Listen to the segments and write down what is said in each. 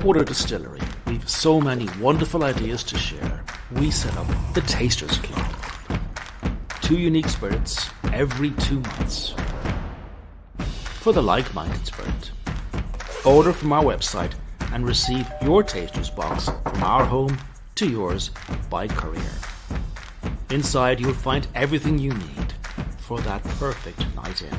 Blackwater Distillery, we've so many wonderful ideas to share. We set up the Tasters Club. 2 unique spirits every 2 months. For the like-minded spirit. Order from our website and receive your Tasters box from our home to yours by courier. Inside you'll find everything you need for that perfect night in.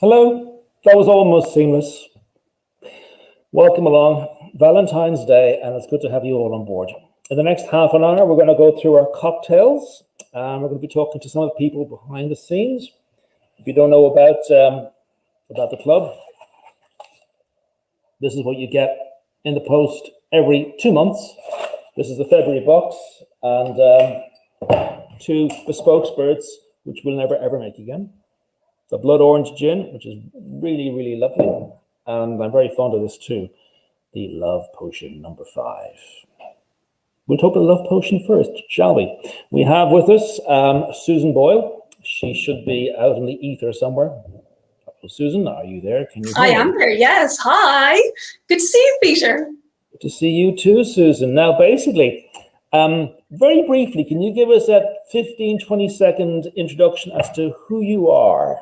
Hello, that was almost seamless. Welcome along, Valentine's Day, and it's good to have you all on board. In the next half an hour, we're going to go through our cocktails. We're going to be talking to some of the people behind the scenes. If you don't know about the club, this is what you get in the post every 2 months. This is the February box, and 2 bespoke spirits, which we'll never ever make again. The blood orange gin, which is really, really lovely. And I'm very fond of this too. The love potion number 5. We'll talk about the love potion first, shall we? We have with us Susan Boyle. She should be out in the ether somewhere. Hello, Susan, are you there? Can you hear I me? am there, yes. Hi. Good to see you, Peter. Good to see you too, Susan. Now, basically, very briefly, can you give us a 15, 20-second introduction as to who you are?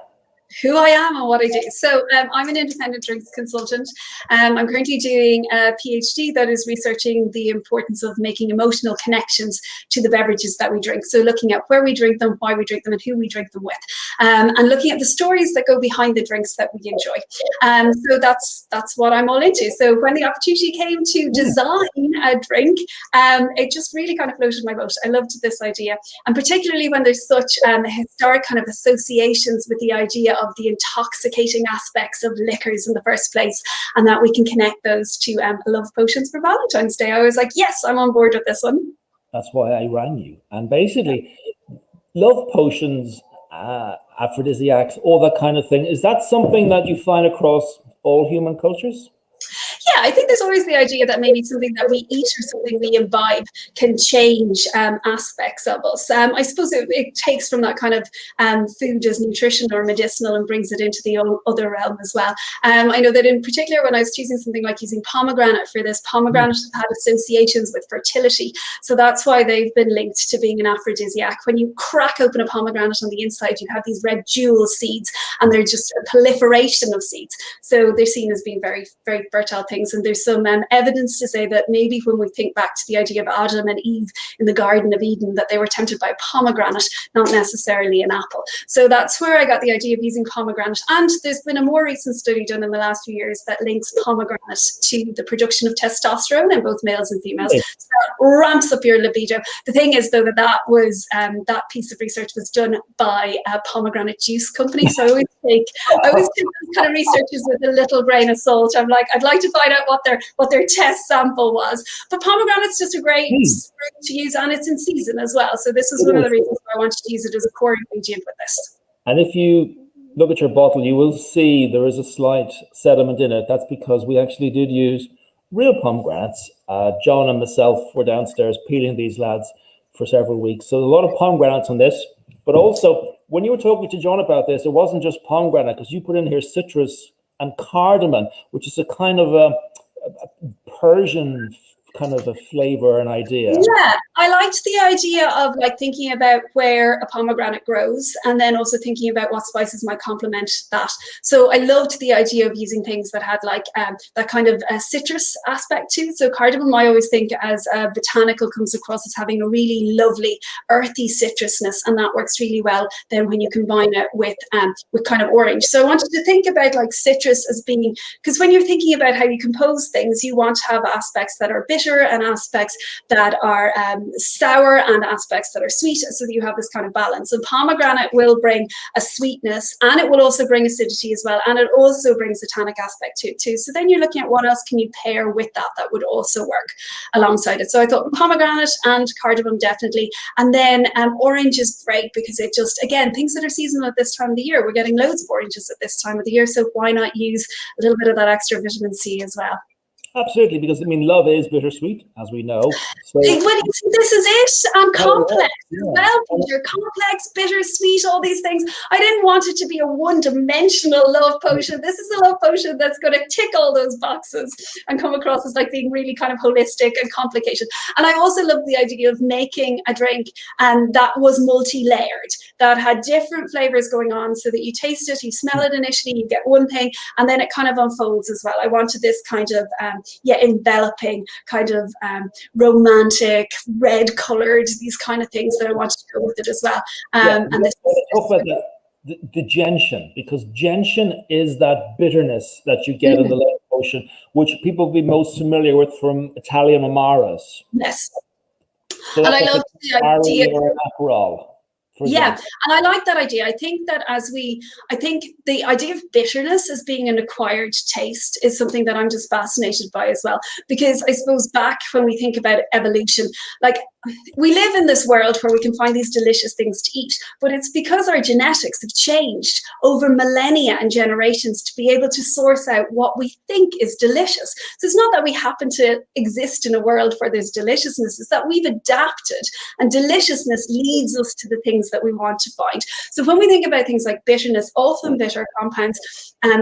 Who I am and what I do. So I'm an independent drinks consultant. I'm currently doing a PhD that is researching the importance of making emotional connections to the beverages that we drink. So looking at where we drink them, why we drink them, and who we drink them with, and looking at the stories that go behind the drinks that we enjoy. So that's what I'm all into. So when the opportunity came to design a drink, it just really kind of floated my boat. I loved this idea, and particularly when there's such historic kind of associations with the idea of the intoxicating aspects of liquors in the first place, and that we can connect those to love potions for Valentine's Day. I was like, yes, I'm on board with this one. That's why I rang you. And basically, love potions, aphrodisiacs, all that kind of thing, is that something that you find across all human cultures? Yeah, I think there's always the idea that maybe something that we eat or something we imbibe can change aspects of us. I suppose it takes from that kind of food as nutrition or medicinal and brings it into the other realm as well. I know that in particular, when I was choosing something like using pomegranate for this, pomegranate have had associations with fertility. So that's why they've been linked to being an aphrodisiac. When you crack open a pomegranate on the inside, you have these red jewel seeds, and they're just a proliferation of seeds. So they're seen as being very, very fertile things. And there's some evidence to say that maybe when we think back to the idea of Adam and Eve in the Garden of Eden, that they were tempted by a pomegranate, not necessarily an apple. So that's where I got the idea of using pomegranate. And there's been a more recent study done in the last few years that links pomegranate to the production of testosterone in both males and females. So that ramps up your libido. The thing is, though, that was that piece of research was done by a pomegranate juice company. So I always take those kind of researchers with a little grain of salt. I'm like, I'd like to find out what their test sample was. But pomegranate's just a great fruit to use, and it's in season as well. So this is one of the reasons why I wanted to use it as a core ingredient with this. And if you look at your bottle, you will see there is a slight sediment in it. That's because we actually did use real pomegranates. John and myself were downstairs peeling these lads for several weeks. So a lot of pomegranates on this. But also, when you were talking to John about this, it wasn't just pomegranate, because you put in here citrus and cardamom, which is a kind of a Persian kind of a flavor and idea. Yeah, I liked the idea of like thinking about where a pomegranate grows, and then also thinking about what spices might complement that. So I loved the idea of using things that had like that kind of citrus aspect too. So cardamom, I always think as botanical, comes across as having a really lovely earthy citrusness, and that works really well then when you combine it with kind of orange. So I wanted to think about like citrus as being, because when you're thinking about how you compose things, you want to have aspects that are bitter and aspects that are sour and aspects that are sweet, so that you have this kind of balance. So pomegranate will bring a sweetness, and it will also bring acidity as well, and it also brings a tannic aspect to it too. So then you're looking at what else can you pair with that would also work alongside it. So I thought pomegranate and cardamom definitely, and then orange is great because it just, again, things that are seasonal at this time of the year. We're getting loads of oranges at this time of the year, so why not use a little bit of that extra vitamin C as well? Absolutely, because I mean, love is bittersweet, as we know. So This is it, and complex yeah. as well, Peter. Complex, bittersweet, all these things. I didn't want it to be a one-dimensional love potion. This is a love potion that's going to tick all those boxes and come across as like being really kind of holistic and complicated. And I also love the idea of making a drink that was multi-layered, that had different flavors going on, so that you taste it, you smell it initially, you get one thing, and then it kind of unfolds as well. I wanted this kind of enveloping, kind of romantic, red colored, these kind of things that I wanted to go with it as well. And this talk about the gentian, because gentian is that bitterness that you get in the love potion, which people will be most familiar with from Italian amaras. Yes. So and I love the idea. Yeah, and I like that idea. I think that I think the idea of bitterness as being an acquired taste is something that I'm just fascinated by as well. Because I suppose back when we think about evolution, like we live in this world where we can find these delicious things to eat, but it's because our genetics have changed over millennia and generations to be able to source out what we think is delicious. So it's not that we happen to exist in a world where there's deliciousness, it's that we've adapted, and deliciousness leads us to the things that we want to find. So when we think about things like bitterness, often bitter compounds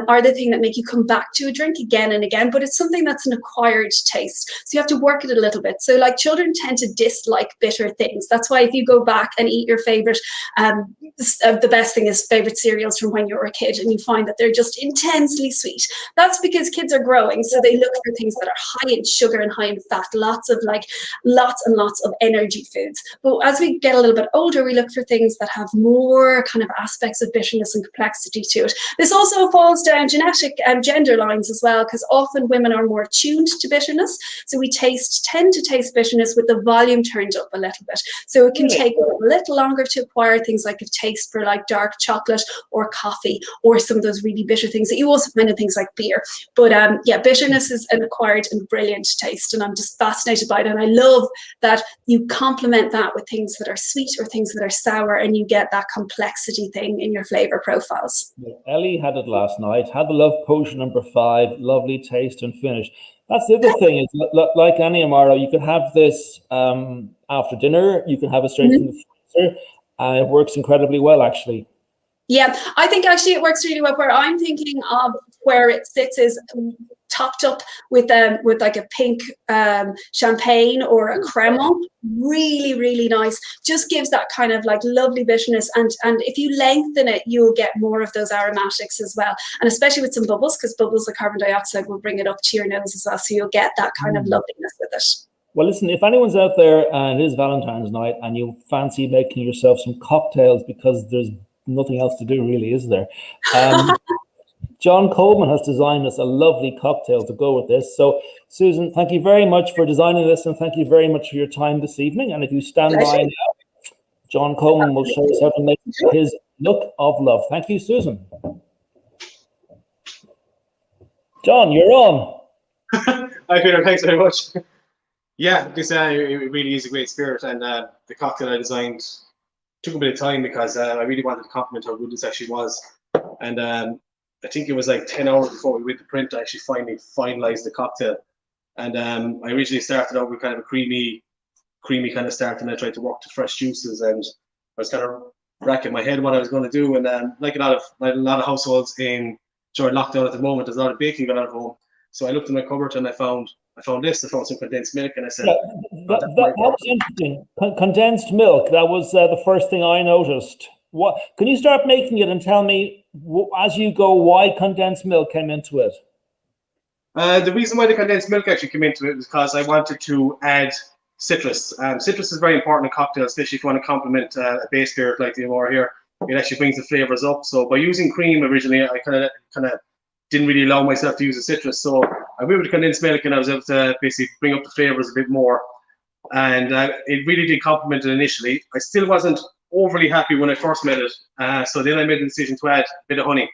are the thing that make you come back to a drink again and again, but it's something that's an acquired taste. So you have to work it a little bit. So like children tend to dislike bitter things. That's why if you go back and eat your favorite, the best thing is favorite cereals from when you were a kid, and you find that they're just intensely sweet. That's because kids are growing, so they look for things that are high in sugar and high in fat, lots and lots of energy foods. But as we get a little bit older, we look for things that have more kind of aspects of bitterness and complexity to it. This also falls down genetic gender lines as well, because often women are more attuned to bitterness. So we tend to taste bitterness with the volume turned up a little bit. So it can take a little longer to acquire things like a taste for like dark chocolate or coffee or some of those really bitter things that you also find in things like beer. But bitterness is an acquired and brilliant taste, and I'm just fascinated by it. And I love that you complement that with things that are sweet or things that are sour, and you get that complexity thing in your flavor profiles. Ellie had it last night, had the love potion number 5, lovely taste and finish. That's the other thing, is like any Amaro, you could have this after dinner, you can have it straight from the freezer, and it works incredibly well, actually. Yeah, I think actually it works really well. Where I'm thinking of where it sits is topped up with like a pink champagne or a cremant. Really, really nice. Just gives that kind of like lovely bitterness, and if you lengthen it, you'll get more of those aromatics as well, and especially with some bubbles, because bubbles of carbon dioxide will bring it up to your nose as well, so you'll get that kind of loveliness with it. Well, listen, if anyone's out there and it is Valentine's night and you fancy making yourself some cocktails, because there's nothing else to do really, is there? John Coleman has designed us a lovely cocktail to go with this. So, Susan, thank you very much for designing this, and thank you very much for your time this evening. And if you stand by now, John Coleman will show us how to make his look of love. Thank you, Susan. John, you're on. Hi, Peter. Thanks very much. Yeah, this it really is a great spirit, and the cocktail I designed took a bit of time because I really wanted to compliment how good this actually was. And I think it was like 10 hours before we went to print, I actually finally finalized the cocktail. And I originally started out with kind of a creamy kind of start, and I tried to work to fresh juices, and I was kind of racking my head what I was going to do. And like a lot of households during lockdown at the moment, there's a lot of baking going on at home. So I looked in my cupboard and I found some condensed milk, and I said, that was interesting. Condensed milk. That was the first thing I noticed. What? Can you start making it and tell me as you go why condensed milk came into it? The reason why the condensed milk actually came into it was because I wanted to add citrus. Citrus is very important in cocktails, especially if you want to complement a base spirit like the Amora here. It actually brings the flavors up. So by using cream originally, I kind of didn't really allow myself to use the citrus. So I went with the condensed milk, and I was able to basically bring up the flavors a bit more. And it really did complement it initially. I still wasn't overly happy when I first made it. So then I made the decision to add a bit of honey.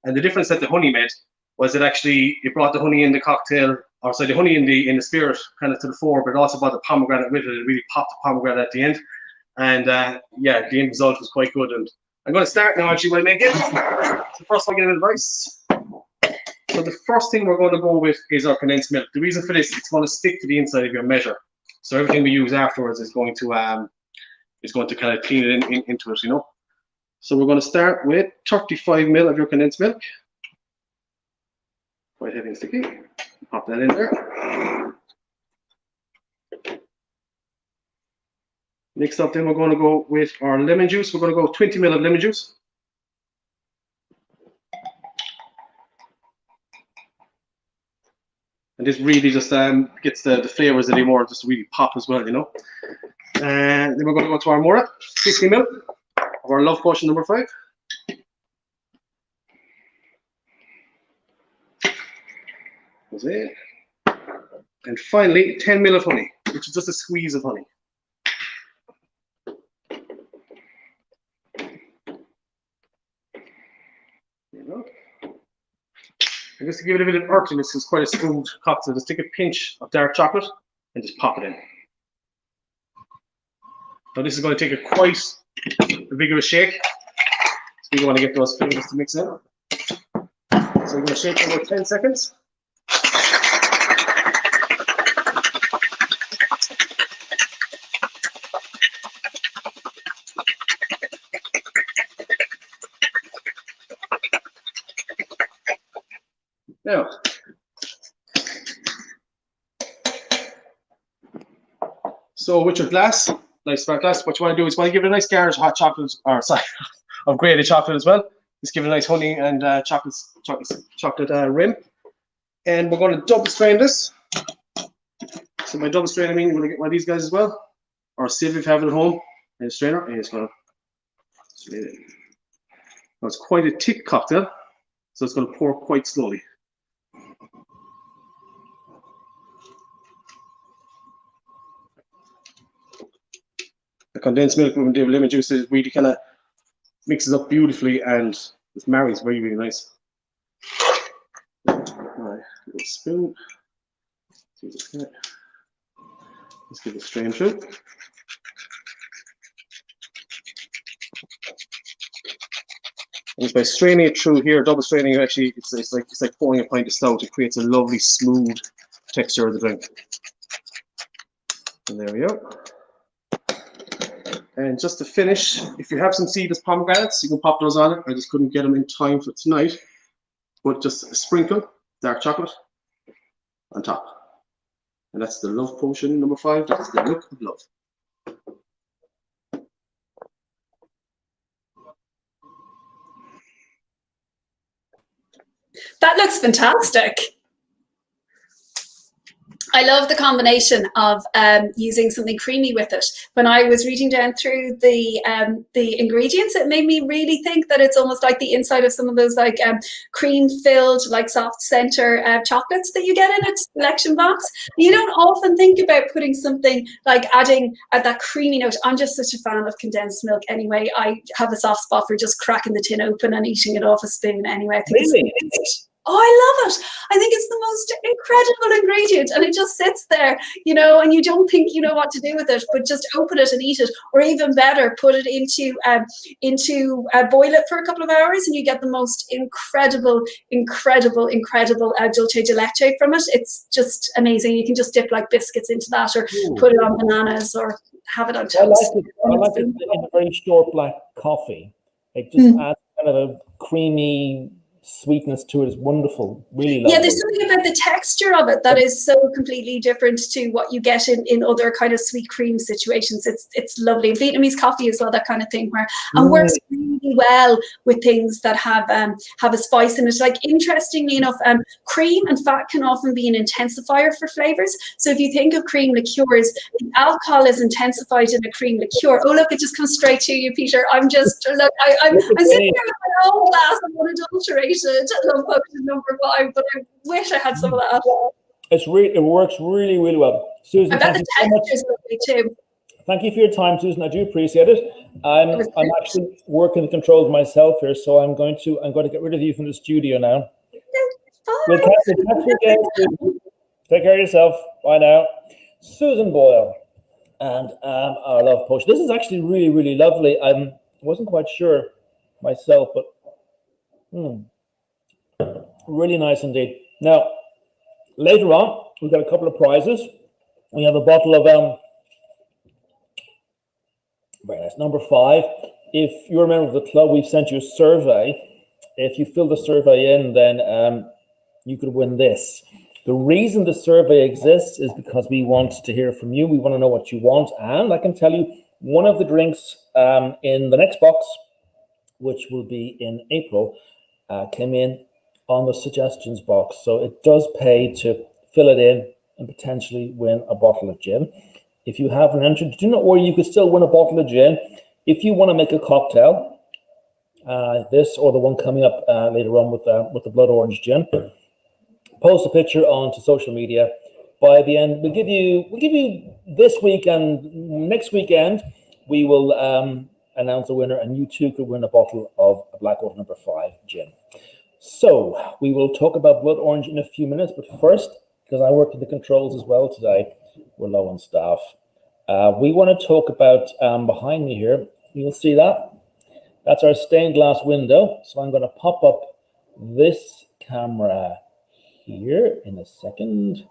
And the difference that the honey made was that actually it brought the honey in the cocktail, or sorry, the honey in the spirit kind of to the fore, but it also brought the pomegranate with it. It really popped the pomegranate at the end. And yeah, the end result was quite good. And I'm going to start now actually by making the first one, get advice. So the first thing we're going to go with is our condensed milk. The reason for this, it's going to stick to the inside of your measure. So everything we use afterwards is going to kind of clean it into it, you know. So we're going to start with 35 ml of your condensed milk. Quite heavy and sticky. Pop that in there. Next up, then we're going to go with our lemon juice. We're going to go 20 ml of lemon juice. And this really just gets the flavors a little more, just really pop as well, you know. And then we're going to go to our Mora, 50 ml of our love potion number 5. That's it. And finally, 10 ml of honey, which is just a squeeze of honey. There you go. And just to give it a bit of earthiness, it's quite a smooth cocktail. Just take a pinch of dark chocolate and just pop it in. Now this is going to take quite a vigorous shake. So you want to get those flavors to mix in. So we're going to shake for about 10 seconds. Now, so with your glass, nice flat glass, what you want to do is give it a nice garnish of hot chocolate, or sorry, of grated chocolate as well. Just give it a nice honey and chocolate rim. And we're going to double strain this. So by double strain, I mean you're going to get one of these guys as well, or a sieve if you have it at home, and a strainer, and it's going to strain it. Now it's quite a thick cocktail, so it's going to pour quite slowly. The condensed milk with the lemon juice is really kind of mixes up beautifully and it marries very, really nice. Right, little spoon. Let's give it a strain through. And just by straining it through here, double straining, actually, it's like pouring a pint of stout. It creates a lovely, smooth texture of the drink. And there we go. And just to finish, if you have some seedless pomegranates, you can pop those on it. I just couldn't get them in time for tonight. But just a sprinkle dark chocolate on top. And that's the love potion number 5. That's the look of love. That looks fantastic. I love the combination of using something creamy with it. When I was reading down through the ingredients, it made me really think that it's almost like the inside of some of those like cream-filled, like soft center chocolates that you get in a selection box. You don't often think about putting something like adding that creamy note. I'm just such a fan of condensed milk anyway. I have a soft spot for just cracking the tin open and eating it off a spoon anyway. I think Really? Oh, I love it. I think it's the most incredible ingredient and it just sits there, you know, and you don't think you know what to do with it, but just open it and eat it. Or even better, put it into boil it for a couple of hours and you get the most incredible dulce de leche from it. It's just amazing. You can just dip like biscuits into that or put it on bananas or have it on toast. I like it in a very short black coffee. It just adds kind of a creamy sweetness to it. Is wonderful, really lovely. Yeah, there's something about the texture of it that is so completely different to what you get in other kind of sweet cream situations. It's lovely. Vietnamese coffee as well, that kind of thing, where and works really well with things that have a spice in it. Like interestingly enough, cream and fat can often be an intensifier for flavors. So if you think of cream liqueurs, the alcohol is intensified in a cream liqueur. Oh look, it just comes straight to you, Peter. I'm sitting here with my own glass of unadulterated love potion number 5, but I wish I had some of that. It works really, really well. Susan, I bet the texture is lovely too. Thank you for your time, Susan. I do appreciate it. I'm actually working the controls myself here, so I'm going to get rid of you from the studio now. We'll catch you again, Susan. Take care of yourself. Bye now. Susan Boyle and our love potion. This is actually really, really lovely. I wasn't quite sure myself, but Really nice indeed. Now, later on, we've got a couple of prizes. We have a bottle of very nice, number 5. If you're a member of the club, we've sent you a survey. If you fill the survey in, then you could win this. The reason the survey exists is because we want to hear from you. We want to know what you want. And I can tell you, one of the drinks in the next box, which will be in April, came in on the suggestions box. So it does pay to fill it in and potentially win a bottle of gin. If you haven't entered, do not worry, you could still win a bottle of gin. If you want to make a cocktail, this or the one coming up later on with the blood orange gin, post a picture onto social media. By the end, we'll give you this week and next weekend, we will announce a winner, and you too could win a bottle of Blackwater number 5 gin. So we will talk about blood orange in a few minutes, but first, because I work in the controls as well today, we're low on staff. We want to talk about behind me here. You'll see that. That's our stained glass window. So I'm going to pop up this camera here in a second.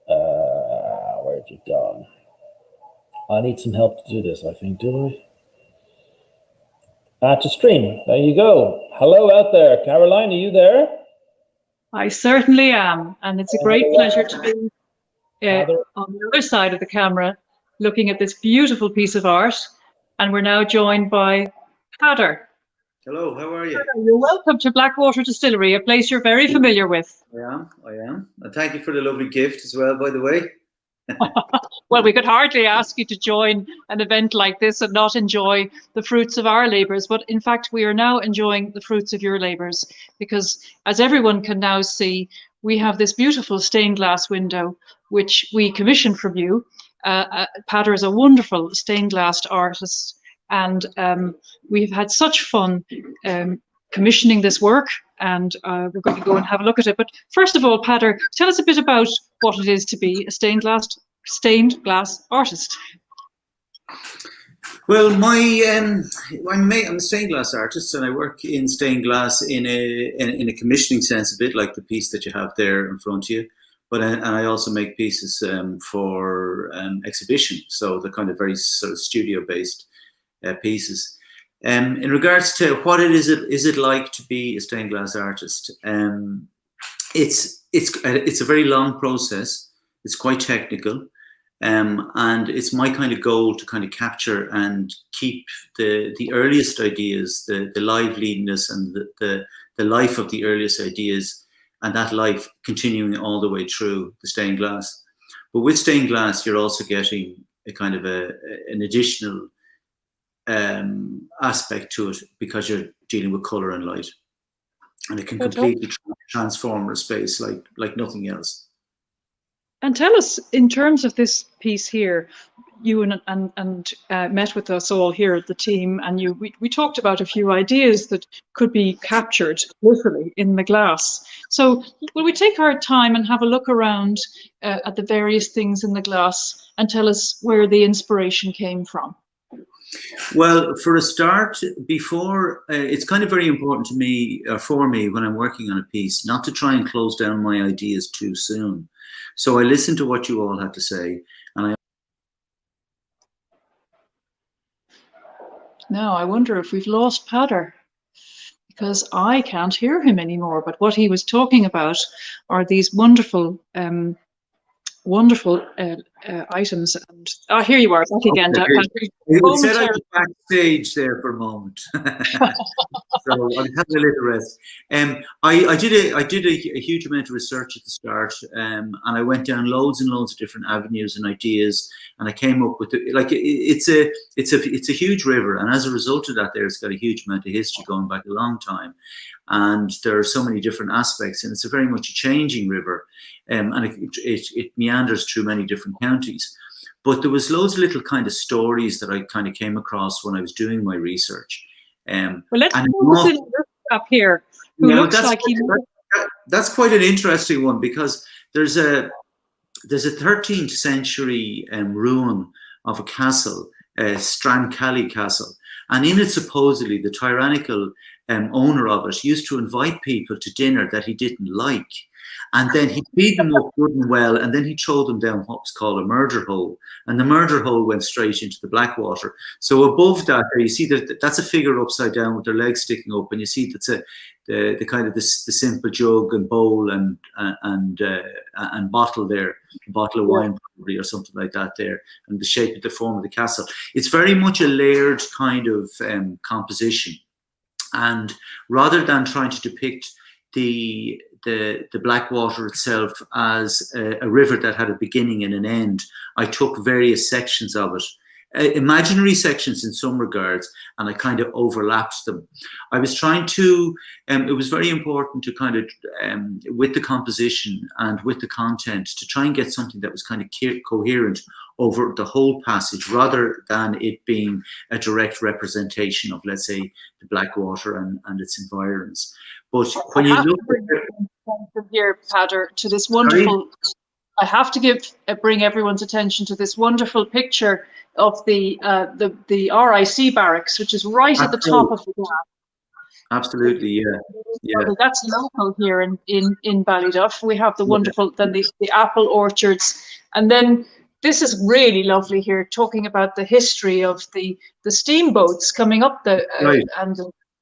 Where'd you go? I need some help to do this, I think, do I? To stream. There you go. Hello out there. Caroline, are you there? I certainly am. And it's a great pleasure to be on the other side of the camera looking at this beautiful piece of art. And we're now joined by Pader. Hello, how are you? You're welcome to Blackwater Distillery, a place you're very familiar with. I am. And thank you for the lovely gift as well, by the way. Well, we could hardly ask you to join an event like this and not enjoy the fruits of our labours. But in fact, we are now enjoying the fruits of your labours because, as everyone can now see, we have this beautiful stained glass window, which we commissioned from you. Pader is a wonderful stained glass artist, and we've had such fun commissioning this work, and we're going to go and have a look at it. But first of all, Pader, tell us a bit about what it is to be a stained glass artist. Well, I'm a stained glass artist, and I work in stained glass in a commissioning sense, a bit like the piece that you have there in front of you. But and I also make pieces for exhibition, so the kind of very sort of studio-based pieces. In regards to what is it like to be a stained glass artist? It's a very long process. It's quite technical, and it's my kind of goal to kind of capture and keep the earliest ideas, the liveliness and the life of the earliest ideas, and that life continuing all the way through the stained glass. But with stained glass, you're also getting a kind of an additional aspect to it because you're dealing with color and light, and it can completely transform a space like nothing else. And tell us, in terms of this piece here, you and met with us all here at the team, and we talked about a few ideas that could be captured literally in the glass. So will we take our time and have a look around at the various things in the glass and tell us where the inspiration came from? Well, for a start, before it's kind of very important to me, for me, when I'm working on a piece, not to try and close down my ideas too soon. So I listened to what you all had to say, and Now I wonder if we've lost Pader, because I can't hear him anymore. But what he was talking about are these wonderful items. And here you are back again, Patrick. You said I was backstage there for a moment, so I'll have a little rest. I did a huge amount of research at the start, and I went down loads and loads of different avenues and ideas, and I came up with it's a huge river, and as a result of that, it's got a huge amount of history going back a long time, and there are so many different aspects, and it's a very much a changing river. And it meanders through many different counties. But there was loads of little kind of stories that I kind of came across when I was doing my research. Well, let's focus up here. Who looks like that's quite an interesting one, because there's a 13th century ruin of a castle, Strancally Castle, and in it supposedly the tyrannical owner of it, used to invite people to dinner that he didn't like. And then he'd feed them up good and well, and then he'd throw them down what was called a murder hole. And the murder hole went straight into the Blackwater. So above that, you see that's a figure upside down with their legs sticking up, and you see that's the kind of the simple jug and bowl and bottle there, a bottle of wine probably or something like that there, and the shape of the form of the castle. It's very much a layered kind of composition. And rather than trying to depict the Blackwater itself as a river that had a beginning and an end, I took various sections of it, imaginary sections in some regards, and I kind of overlapped them. I was trying to, it was very important to kind of, with the composition and with the content, to try and get something that was kind of coherent over the whole passage, rather than it being a direct representation of, let's say, the Blackwater and its environs. But when you look from here, Pader, to this wonderful, I have to bring everyone's attention to this wonderful picture of the RIC barracks, which is right at the top of the graph. Absolutely, yeah. That's local here in Ballyduff. We have the wonderful, then the apple orchards, and then this is really lovely here, talking about the history of the steamboats coming up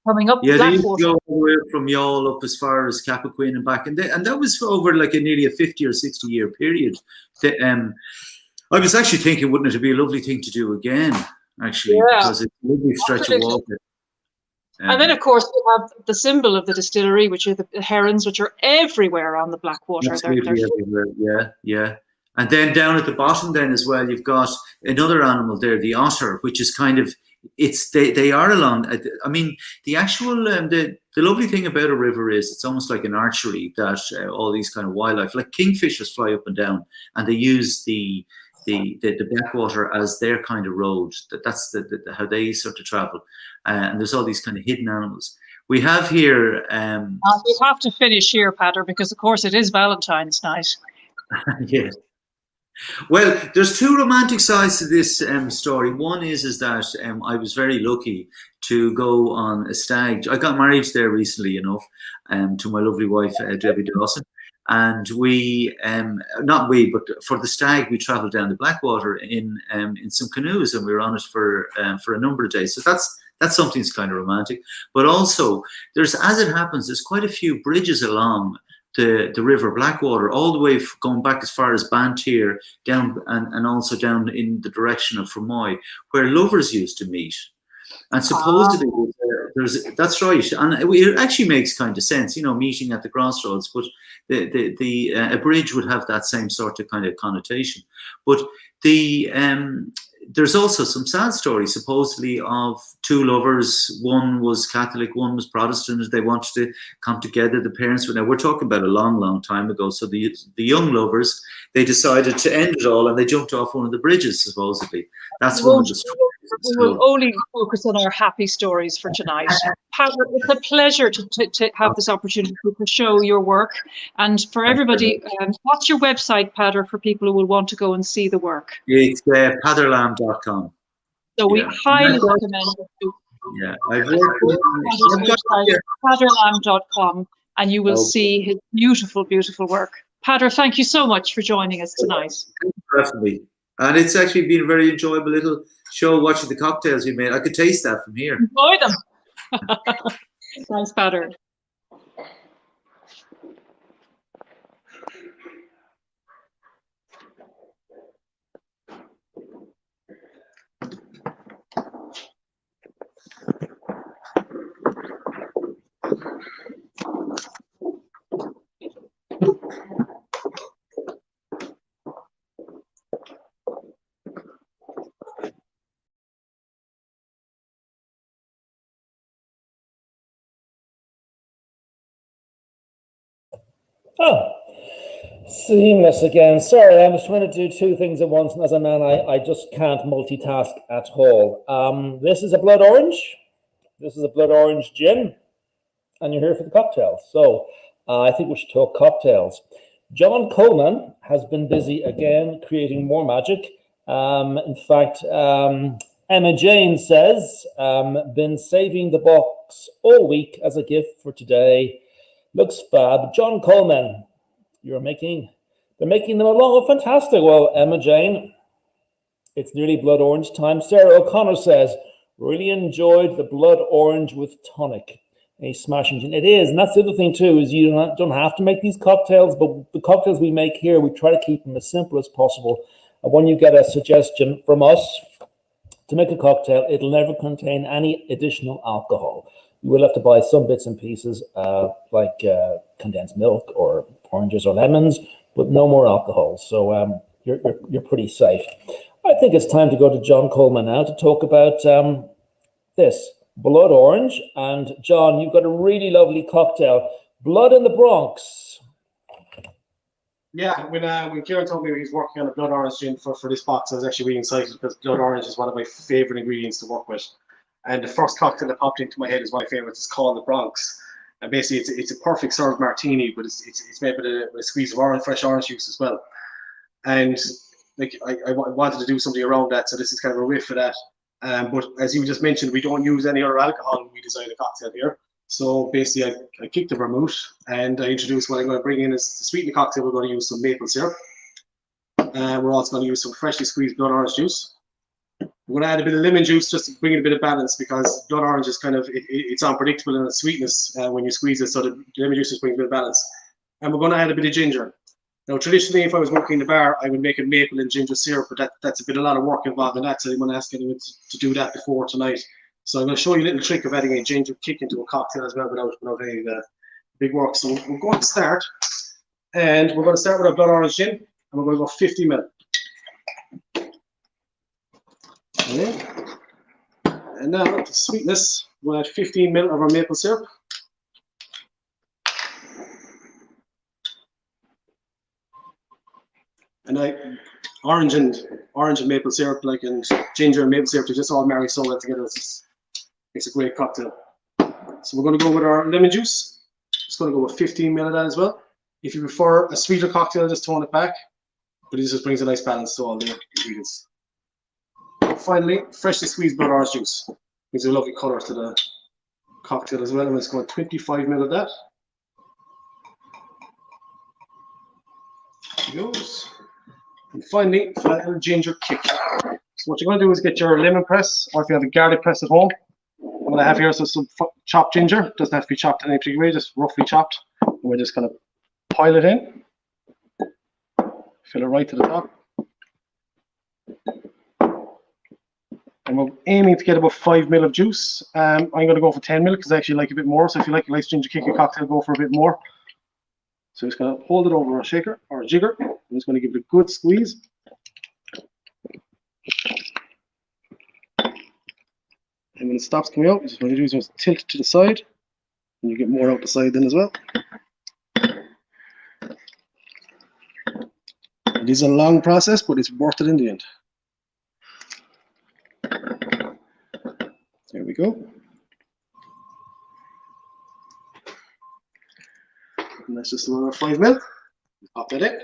coming up. Yeah, they used to go all the way from Youghal up as far as Cappoquin and back, and that was over like nearly a 50 or 60 year period. I was actually thinking, wouldn't it be a lovely thing to do again? Actually, because it's a lovely stretch of water. And then, of course, we have the symbol of the distillery, which are the herons, which are everywhere on the Blackwater. Absolutely everywhere. Yeah. And then down at the bottom, then as well, you've got another animal there, the otter, which is kind of. They are along. I mean, the actual the lovely thing about a river is it's almost like an archery that all these kind of wildlife, like kingfishers, fly up and down, and they use the Blackwater as their kind of road. That's how they sort of travel. And there's all these kind of hidden animals. We have here. We have to finish here, Pader, because of course it is Valentine's night. Yeah. Well, there's two romantic sides to this story. One is that I was very lucky to go on a stag. I got married there recently enough to my lovely wife, Debbie Dawson. And but for the stag, we travelled down the Blackwater in some canoes, and we were on it for a number of days. So that's something that's kind of romantic. But also, as it happens, there's quite a few bridges along the river Blackwater, all the way going back as far as Bantir, down and also down in the direction of Fermoy, where lovers used to meet. And supposedly, that's right, and it actually makes kind of sense, meeting at the crossroads. But a bridge would have that same sort of kind of connotation. But there's also some sad stories, supposedly, of two lovers. One was Catholic, one was Protestant. They wanted to come together. The parents we're talking about a long, long time ago. So the young lovers, they decided to end it all, and they jumped off one of the bridges, supposedly. That's one of the stories. We will only focus on our happy stories for tonight. Pader, it's a pleasure to have this opportunity to show your work. And for everybody, what's your website, Pader, for people who will want to go and see the work? It's paderlam.com. So we highly recommend it. Yeah, I've worked paderlam.com, and you will see his beautiful, beautiful work. Pader, thank you so much for joining us tonight. Definitely. And it's actually been a very enjoyable little show watching the cocktails we made. I could taste that from here. Enjoy them. Thanks, Pader. Oh, seamless again. Sorry, I was trying to do two things at once, and as a man, I just can't multitask at all. This is a blood orange. This is a blood orange gin, and you're here for the cocktails. So I think we should talk cocktails. John Coleman has been busy again creating more magic. In fact, Emma Jane says, been saving the box all week as a gift for today. Looks fab. John Coleman, they're making them along. Oh, fantastic. Well, Emma Jane, it's nearly blood orange time. Sarah O'Connor says, really enjoyed the blood orange with tonic. A smashing gin. It is, and that's the other thing too, is you don't have to make these cocktails, but the cocktails we make here, we try to keep them as simple as possible. And when you get a suggestion from us to make a cocktail, it'll never contain any additional alcohol. You will have to buy some bits and pieces, like condensed milk or oranges or lemons, but no more alcohol. So you're pretty safe. I think it's time to go to John Coleman now to talk about this blood orange. And John, you've got a really lovely cocktail, Blood in the Bronx. Yeah, when Kieran told me he was working on a blood orange gin for this box, I was actually really excited because blood orange is one of my favorite ingredients to work with. And the first cocktail that popped into my head is one of my favorites. It's called the Bronx. And basically, it's a perfect served martini, but it's made with a squeeze of fresh orange juice as well. And like I wanted to do something around that, so this is kind of a riff for that. But as you just mentioned, we don't use any other alcohol when we design a cocktail here. So basically, I kicked the vermouth and I introduced what I'm going to bring in is to sweeten the cocktail. We're going to use some maple syrup. We're also going to use some freshly squeezed blood orange juice. We're going to add a bit of lemon juice just to bring in a bit of balance because blood orange is kind of, it's unpredictable in its sweetness when you squeeze it. So the lemon juice just brings a bit of balance. And we're going to add a bit of ginger. Now, traditionally, if I was working in the bar, I would make a maple and ginger syrup, but that's a lot of work involved in that. So I'm going to ask anyone to do that before tonight. So I'm going to show you a little trick of adding a ginger kick into a cocktail as well without any big work. So we're going to start, and we're going to start with our blood orange gin, and we're going to go 50 ml. And now to sweetness, we'll add 15 ml of our maple syrup. And orange and maple syrup, like, and ginger and maple syrup, they just all marry so well together. It's a great cocktail. So we're going to go with our lemon juice. Just going to go with 15 ml of that as well. If you prefer a sweeter cocktail, just tone it back. But it just brings a nice balance to all the ingredients. Finally, freshly squeezed blood orange juice. Brings a lovely colour to the cocktail as well. I'm just going 25 ml of that. There goes. And finally, a little ginger kick. So what you're going to do is get your lemon press, or if you have a garlic press at home. What I have here is some chopped ginger. Doesn't have to be chopped in any particular way, just roughly chopped. And we're just going to pile it in. Fill it right to the top. And we're aiming to get about 5 ml of juice. I'm going to go for 10 ml because I actually like a bit more. So if you like a nice ginger kick cocktail, go for a bit more. So I'm just going to hold it over a shaker or a jigger. I'm just going to give it a good squeeze. And when it stops coming out, what you do is just tilt to the side. And you get more out the side then as well. It is a long process, but it's worth it in the end. There we go. And that's just another 5 ml. Pop that in.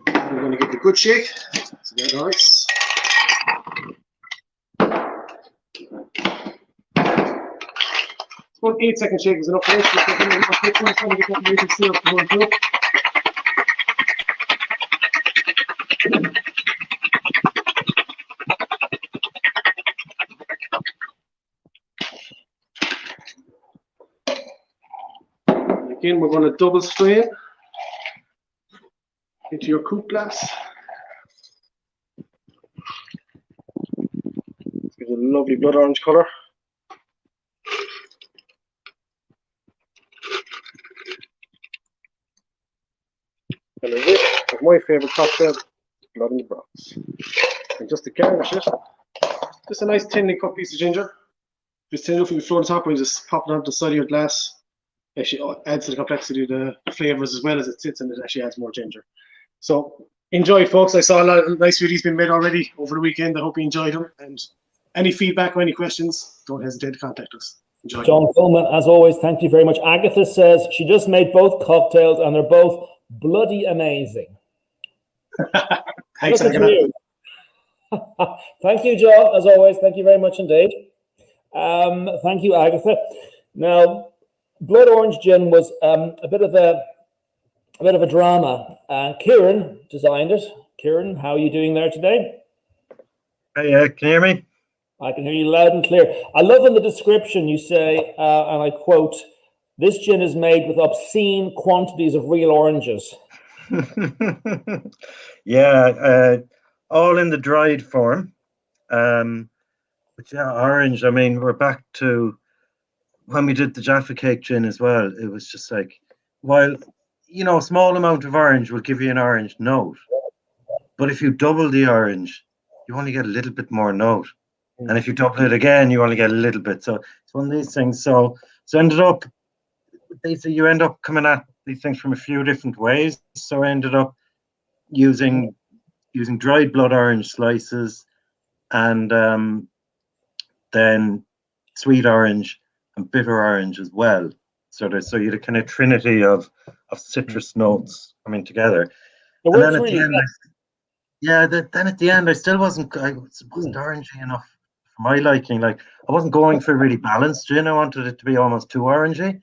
We're going to give it a good shake. So that's nice. About 8-second shake is enough for this. Again, we're going to double strain into your coupe glass. This gives it a lovely blood orange colour. And a whiff of my favourite cocktail, Blood in the Bronx. And just to garnish it, just a nice thinly cut piece of ginger. Just thin enough you can throw on top, and you just pop it onto the side of your glass. Actually adds to the complexity of the flavours as well as it sits, and it actually adds more ginger. So enjoy, folks. I saw a lot of nice videos being made already over the weekend. I hope you enjoyed them. And any feedback or any questions, don't hesitate to contact us. Enjoy. John Coleman, as always, thank you very much. Agatha says she just made both cocktails and they're both bloody amazing. Thanks, Agatha. Thank you, John, as always. Thank you very much indeed. Thank you, Agatha. Now, blood orange gin was a bit of a drama. Kieran designed it. Kieran, how are you doing there today? Hey, can you hear me? I can hear you loud and clear. I love in the description you say, and I quote, "This gin is made with obscene quantities of real oranges." Yeah, all in the dried form. But yeah, orange. I mean, we're back to when we did the Jaffa Cake gin as well. It was just like, while a small amount of orange will give you an orange note, but if you double the orange, you only get a little bit more note. And if you double it again, you only get a little bit. So it's one of these things. So ended up, they say you end up coming at these things from a few different ways. So I ended up using dried blood orange slices, and then sweet orange and bitter orange as well. So you had a kind of trinity of citrus notes coming together. It And then works at really the end, then at the end, I still wasn't orangey enough for my liking. Like, I wasn't going for a really balanced gin. I wanted it to be almost too orangey.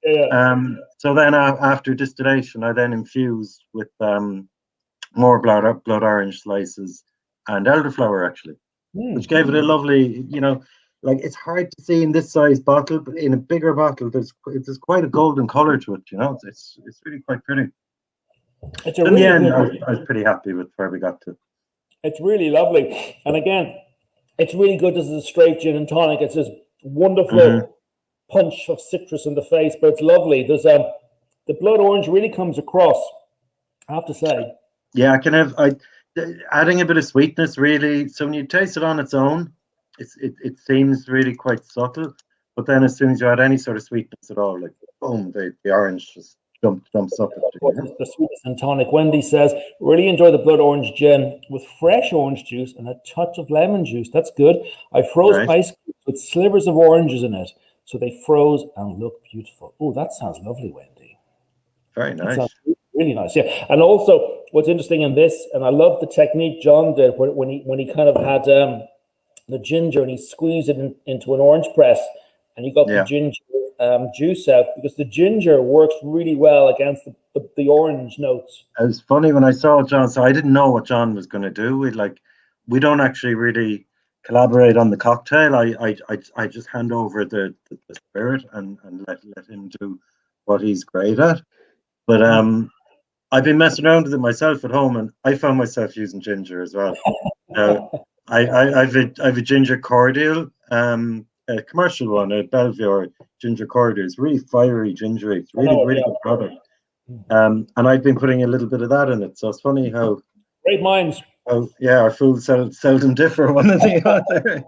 Yeah. So then after distillation, I then infused with more blood orange slices and elderflower, actually, which gave it a lovely, like, it's hard to see in this size bottle, but in a bigger bottle, there's quite a golden color to it. It's really quite pretty. It's a In the really end, good. I was pretty happy with where we got to. It's really lovely, and again, it's really good as a straight gin and tonic. It's this wonderful punch of citrus in the face, but it's lovely. There's the blood orange really comes across, I have to say. Yeah, adding a bit of sweetness, really. So when you taste it on its own, it seems really quite subtle. But then as soon as you add any sort of sweetness at all, like, boom, the orange just jumps up. The sweetness and tonic. Wendy says, really enjoy the blood orange gin with fresh orange juice and a touch of lemon juice. That's good. I froze ice cubes with slivers of oranges in it, so they froze and look beautiful. Oh, that sounds lovely, Wendy. Very nice. That sounds really nice, yeah. And also, what's interesting in this, and I love the technique John did when he kind of had the ginger and he squeezed it into an orange press, and you got the ginger juice out, because the ginger works really well against the orange notes. It was funny when I saw John. So I didn't know what John was going to do. We don't actually really collaborate on the cocktail. I just hand over the spirit and let him do what he's great at. But I've been messing around with it myself at home, and I found myself using ginger as well. I've a ginger cordial, a commercial one, a Belvoir ginger cordial. It's really fiery, gingery. It's really good product. And I've been putting a little bit of that in it. So it's funny how great minds. Oh yeah, our foods seldom differ one or the other.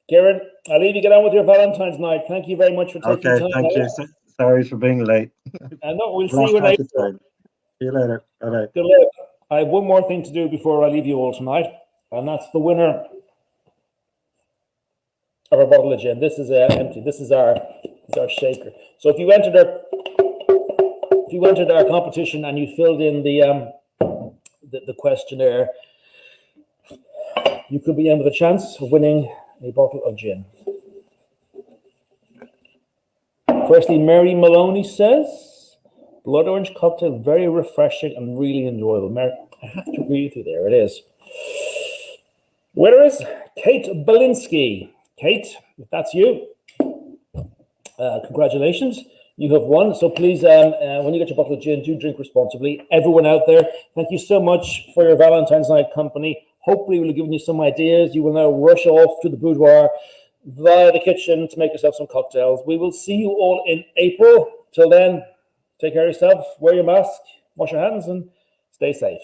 Kieran, I'll leave you get on with your Valentine's night. Thank you very much for taking time. Okay, thank you. Sorry for being late. No, we'll see you later. See you later. Bye-bye. Good luck. I have one more thing to do before I leave you all tonight, and that's the winner of our bottle of gin. This is empty. This is our shaker. So if you entered our competition and you filled in the questionnaire, you could be in with a chance of winning a bottle of gin. Firstly, Mary Maloney says, blood orange cocktail, very refreshing and really enjoyable. Mary, I have to agree with you there. It is. Winner is Kate Belinsky. Kate, if that's you, congratulations. You have won. So please, when you get your bottle of gin, do drink responsibly. Everyone out there, thank you so much for your Valentine's night company. Hopefully we'll have given you some ideas. You will now rush off to the boudoir via the kitchen to make yourself some cocktails. We will see you all in April. Till then, take care of yourself, wear your mask, wash your hands, and stay safe.